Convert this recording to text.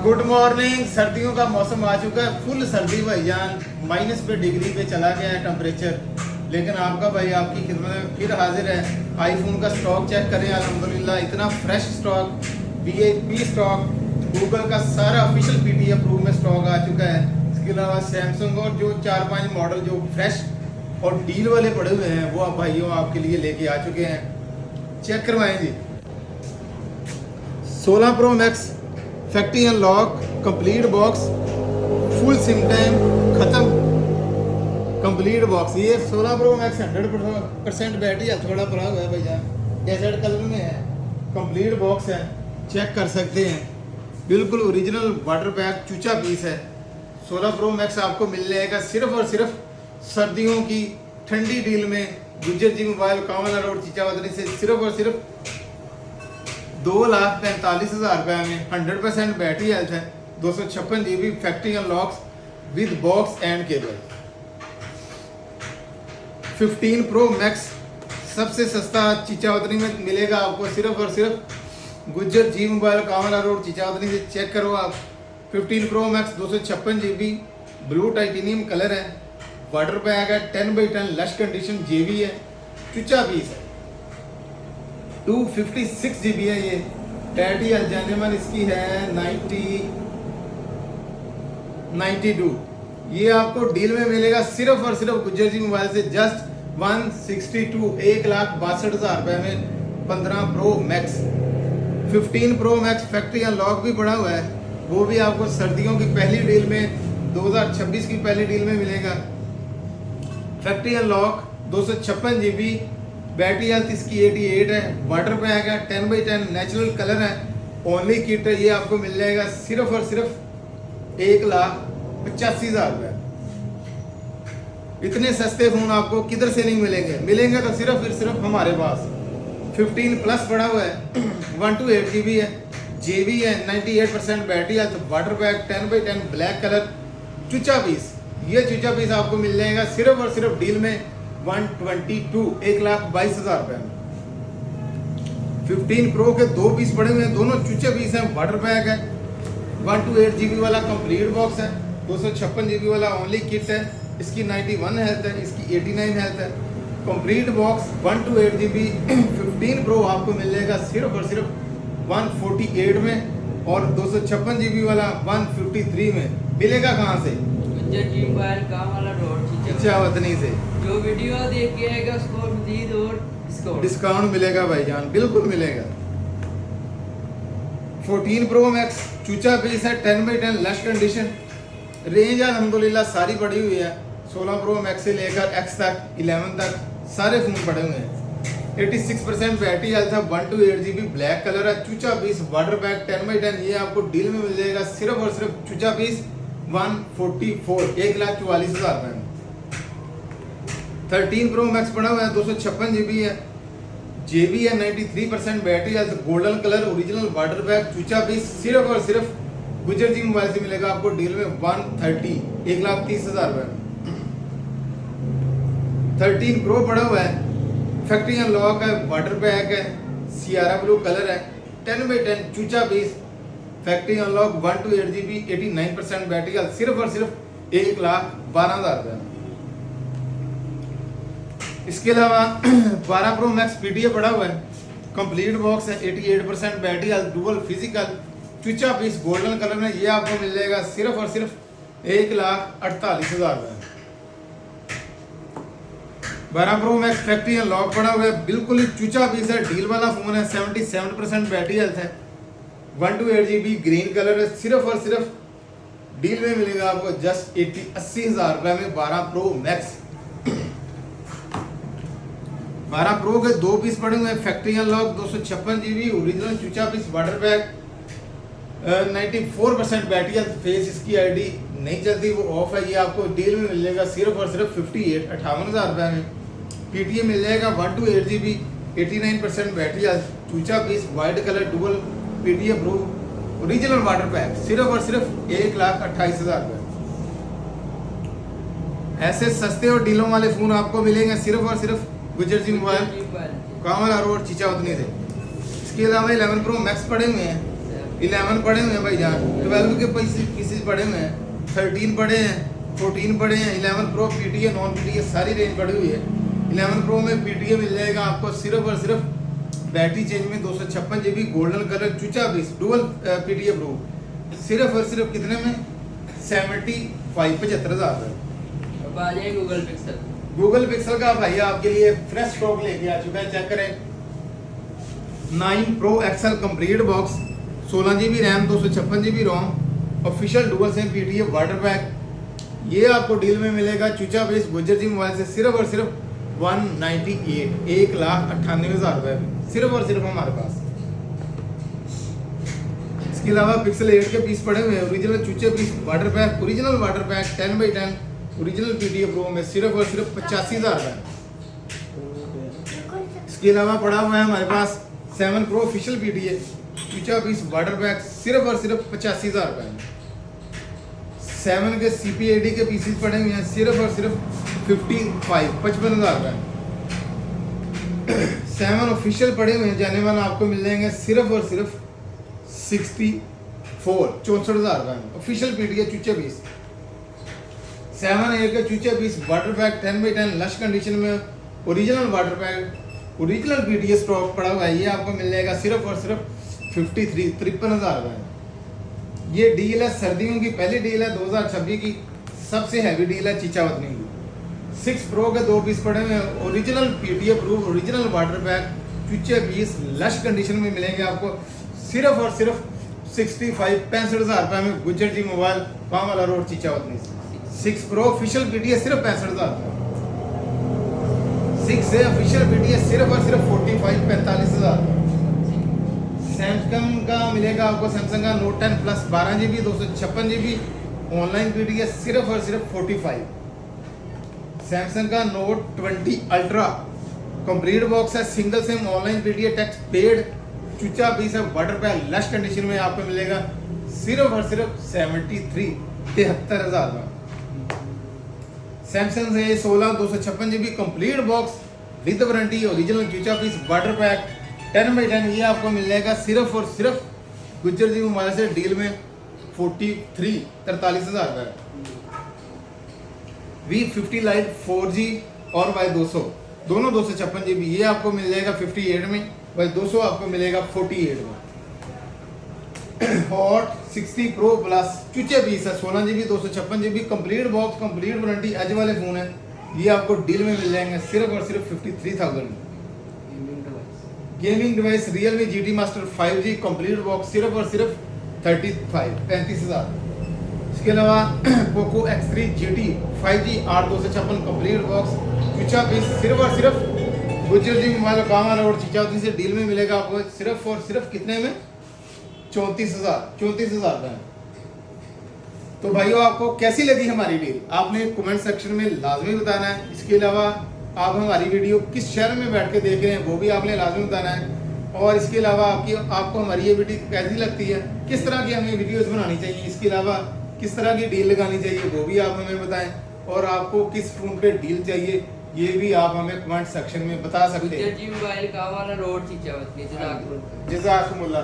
Good morning. सर्दियों का मौसम आ चुका है, फुल सर्दी भाईजान, माइनस पे डिग्री पे चला गया है टेम्परेचर। लेकिन आपका भाई आपकी खिदमत में फिर हाजिर है। आईफोन का स्टॉक चेक करें, अल्हम्दुलिल्लाह इतना fresh stock, VIP stock, Google का सारा ऑफिशियल पीटी अप्रूव में स्टॉक आ चुका है। इसके अलावा सैमसंग और जो 4-5 मॉडल जो फ्रेश और डील वाले पड़े हुए हैं वो आप भाइयों आपके लिए लेके आ चुके हैं। चेक करवाएं जी। 16 pro max factory unlock, complete box, full SIM time खत्म, कंप्लीट बॉक्स। ये 16 प्रो मैक्स 100% बैटरी है, थोड़ा पड़ा हुआ है भैया, डेजर्ट कलर में है, कंप्लीट बॉक्स है, चेक कर सकते हैं। बिल्कुल ओरिजिनल वाटर पैक चूचा पीस है। 16 प्रो मैक्स आपको मिल जाएगा सिर्फ और सिर्फ सर्दियों की ठंडी डील में गुज्जर जी मोबाइल, कामला रोड, चीचावदनी से सिर्फ और सिर्फ 2,45,000 रुपये में। 100% बैटरी हेल्थ है, 256 GB factory unlocks with box and cable. 15 pro max सबसे सस्ता चीचावदनी में मिलेगा आपको सिर्फ और सिर्फ गुज्जर जी मोबाइल, कामला रोड, चीचावदनी से। चेक करो आप। 15 pro max 256 GB blue titanium colour है, वाटर पैक है, 10x10 लश कंडीशन जेवी है, चुचा पीस है, 256 GB है। ये टैटी अलजानेमन इसकी है 92। ये आपको डील में मिलेगा सिर्फ और सिर्फ गुज्जर जी मोबाइल से जस्ट 162, 1,62,000 रुपये में। 15 pro max. 15 pro max factory unlock भी पड़ा हुआ है, वो भी आपको सर्दियों की पहली डील में 2026 की पहली डील में मिलेगा। Factory unlock 256 GB, battery health इसकी 88 है, वाटर पैक है, 10x10 नेचुरल कलर है, ओनली किट है। ये आपको मिल जाएगा सिर्फ और सिर्फ 1,85,000 रुपये। इतने सस्ते फोन आपको किधर से नहीं मिलेंगे, मिलेंगे तो सिर्फ फिर सिर्फ हमारे पास। 15 प्लस पड़ा हुआ है, 128 GB है, जेबी है, 98% battery health, water pack, 10x10 black colour, चुचा पीस। ये चुचा पीस आपको मिल जाएगा सिर्फ और सिर्फ डील में 122, 1,22,000 रुपये में। 15 प्रो के 2 पीस पड़े हुए हैं, दोनों चुचे पीस हैं, वाटर पैक है, 128 GB वाला कंप्लीट बॉक्स है, 256 GB वाला ओनली किट है, इसकी 91 हेल्थ है, इसकी 89 हेल्थ है। कंप्लीट बॉक्स 128 GB 15 प्रो आपको मिल जाएगा सिर्फ और सिर्फ 148 में, और 256 GB वाला 153 में। मिलेगा कहाँ से? गुज्जर जी मोबाइल, कामला रोड, चीचावदनी से। जो वीडियो देख के आएगा उसको मजीद और डिस्काउंट मिलेगा भाईजान, बिल्कुल मिलेगा। 14 प्रो मैक्स चूचा पीस है, 10x10 लश कंडीशन, रेंज अल्हम्दुलिल्लाह सारी पड़ी हुई है। 16 प्रो मैक्स से लेकर X तक, 11 तक सारे फोन पड़े हुए हैं। 86% बैटरी हेल्थ है, 128 GB ब्लैक कलर है, चूचा पीस, वाटर पैक, 10x10। ये आपको डील में मिल जाएगा सिर्फ और सिर्फ चूचा पीस 144, 1,44,000 रुपये में। 13 प्रो मैक्स पड़ा हुआ है, 256 GB है, जेबी है, 93% battery health, golden colour, original water pack, चूचा पीस। सिर्फ और सिर्फ गुज्जर जी मोबाइल से मिलेगा आपको डील में 130, 1,30,000 रुपये में। 13 प्रो पड़ा हुआ है, फैक्ट्री अनलॉक है, वाटर पैक है, सियारा ब्लू कलर है, 10x10 चूचा piece, factory unlock, 128 GB 89% battery health, सिर्फ और सिर्फ 1,12,000 रुपये। इसके अलावा 12 प्रो मैक्स पीटीए पड़ा हुआ है, कंप्लीट बॉक्स है, 88% बैटरी हेल्थ, डुअल फिजिकल, चूचा पीस, गोल्डन कलर में। ये आपको मिल जाएगा सिर्फ और सिर्फ 1,48,000 रुपये। 12 प्रो मैक्स फैक्ट्री अनलॉक पड़ा हुआ है, बिल्कुल ही चूचा पीस है, डील वाला फोन है, 77% बैटरी हेल्थ है, 128 GB ग्रीन कलर है। सिर्फ और सिर्फ डील में मिलेगा आपको जस्ट 80,000 रुपये में 12 प्रो मैक्स। 12 प्रो के 2 पीस पड़े हुए हैं, फैक्ट्री अनलॉक, 256 GB ओरिजिनल चूचा piece, water pack, 94% battery health, face इसकी आईडी नहीं चलती, वो ऑफ है। ये आपको डील में मिल जाएगा सिर्फ और सिर्फ 58,000 रुपये में। पीटीए मिल जाएगा 128 GB 89% बैटरी हेल्थ, चूचा piece, white colour, dual PTA ब्रू, ओरिजिनल वाटर पैक, सिर्फ और सिर्फ 1,28,000 रुपये। ऐसे सस्ते और डीलों वाले फोन आपको मिलेंगे सिर्फ और सिर्फ गुज्जर जी मोबाइल, कामला रोड, चीचावदनी से। इसके अलावा 11 प्रो मैक्स पड़े हुए हैं, 11 पड़े हुए हैं भाई जान, 12 के पीसेस पड़े हुए हैं, 13 पड़े हैं, 14 पड़े हैं, 11 प्रो पीटीए नॉन पीटीए सारी रेंज पड़ी हुई है। 11 प्रो में पीटीए मिल जाएगा आपको सिर्फ और सिर्फ बैटरी चेंज में 256 GB गोल्डन कलर चुचा पीस डुअल पीटीए प्रो, सिर्फ और सिर्फ कितने में 75,000 में। अब आ जाए गूगल पिक्सल। गूगल पिक्सल का भाई आपके लिए फ्रेश स्टॉक लेके आ चुका है, चेक करें। 9 pro XL complete box, 16 GB RAM, 256 GB ROM, official dual SIM PTA water pack. ये आपको डील में मिलेगा चूचा बेस गुज्जर जी मोबाइल से सिर्फ और सिर्फ 198, 1,98,000 रुपए में, सिर्फ और सिर्फ हमारे पास। इसके अलावा पिक्सल 8 के पीस पड़े हुए हैं, ओरिजिनल चूचे piece water pack, original water pack 10x10 original PTA pro में सिर्फ और सिर्फ 85,000 रुपए। इसके अलावा पड़ा हुआ है हमारे पास 7 प्रो ऑफिशियल पीटीए चूचा पीस वाटर पैक सिर्फ और सिर्फ 85,000 रुपए में। 7 के CPAD के पीसीस पड़े हुए हैं सिर्फ और सिर्फ 55,000 रुपए। 7 ऑफिशियल पड़े हुए हैं जाने वाला आपको मिल जाएंगे सिर्फ और सिर्फ 64,000 रुपए में, ऑफिशियल पीटीए चूचे पीस। 7 एयर के चूचे piece water pack 10x10 lush condition में original water pack original PTA stock पड़ा हुआ है, ये आपको मिल जाएगा सिर्फ और सिर्फ 53,000 रुपए में। ये डील है सर्दियों की पहली डील है 2026 की, सबसे हैवी डील है चीचावतनी की। 6 प्रो के 2 पीस पड़े हुए हैं, original PTA proof original water pack चूचे पीस लश कंडीशन में मिलेंगे आपको सिर्फ और सिर्फ 65,000 रुपए में गुज्जर जी मोबाइल पामवाला रोड चीचावतनी से। 6 प्रो ऑफिशियल पीटीए सिर्फ 65,000 रुपए। 6 से ऑफिशियल पीटीए सिर्फ और सिर्फ 45,000 सैमसंग का मिलेगा आपको, सैमसंग का note 10 plus 12 GB 256 GB online PTA सिर्फ और सिर्फ 45। सैमसंग का नोट 20 अल्ट्रा कंप्लीट बॉक्स है, single SIM online PTA tax paid चूचा पीस है वाटर पैक लश कंडीशन में आपको मिलेगा सिर्फ और सिर्फ 73,000 में। सैमसंग से 16 256 GB complete box with warranty original चूचा पीस वाटर पैक 10x10 ये आपको मिल जाएगा सिर्फ और सिर्फ गुज्जर जी मोबाइल से डील में 43,000 रुपए। V50 लाइट 4G और Y200 दोनों 256 GB ये आपको मिल जाएगा 58 में, Y200 आपको मिलेगा 48 में। हॉट 60 प्रो प्लस चूचे पीस है 16 GB 256 GB complete box complete warranty एज वाले फोन है, ये आपको डील में मिल जाएंगे सिर्फ और सिर्फ 53,000 में। Gaming device Realme GT Master 5G complete box सिर्फ और सिर्फ 35,000। इसके अलावा Poco X3 GT 5G 8/256 complete box चूचा पीस सिर्फ और सिर्फ गुज्जर जी मोबाइल कामाला रोड चीचावती से डील में मिलेगा आपको सिर्फ और सिर्फ कितने में 34,000 रुपए। तो भाइयों आपको कैसी लगी हमारी डील आपने कमेंट सेक्शन में लाजमी बताना है। इसके अलावा आप हमारी वीडियो किस शहर में बैठ के देख रहे हैं वो भी आपने लाजमी बताना है। और इसके अलावा आपको हमारी ये वीडियो कैसी लगती है, किस तरह की हमें वीडियोस बनानी चाहिए, इसके अलावा किस तरह की डील लगानी चाहिए वो भी आप हमें बताएं। और आपको किस फोन पे डील चाहिए ये भी आप हमें कमेंट सेक्शन में बता सकते हैं। Gujjar ji mobile कामवाला road Chichawatni. जज़ाकुमुल्लाह।